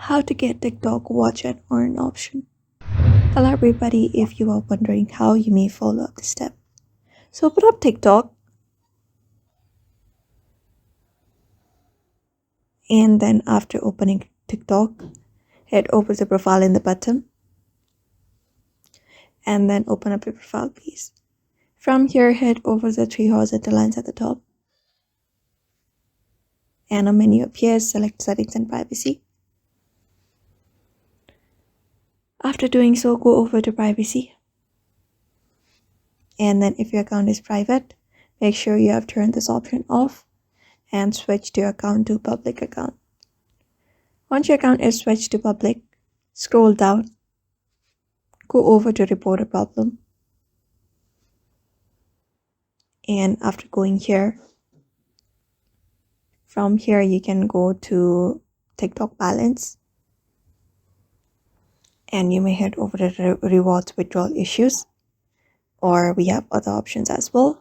How to get TikTok watch and earn option. Hello everybody, if you are wondering how you may follow up the step. So open up TikTok and then after opening TikTok, head over the profile in the bottom and then open up your profile please. From here, head over the three horizontal lines at the top and a menu appears, select settings and privacy. After doing so, go over to privacy. And then if your account is private, make sure you have turned this option off and switch your account to public account. Once your account is switched to public, scroll down, go over to report a problem. And after going here, from here you can go to TikTok balance. And you may head over to rewards withdrawal issues, or we have other options as well.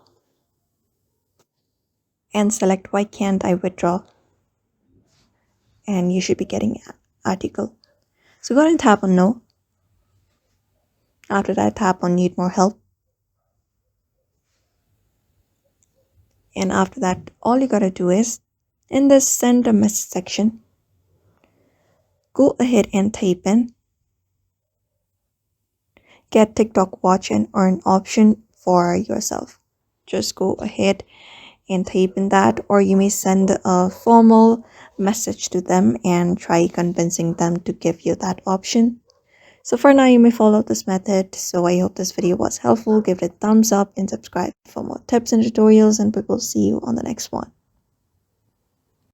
And select why can't I withdraw? And you should be getting an article. So go ahead and tap on no. After that, tap on need more help. And after that, all you gotta do is in the send a message section, go ahead and type in get TikTok watch and earn option for yourself. Just go ahead and type in that, or you may send a formal message to them and try convincing them to give you that option. So for now, you may follow this method. So I hope this video was helpful. Give it a thumbs up and subscribe for more tips and tutorials, and we will see you on the next one.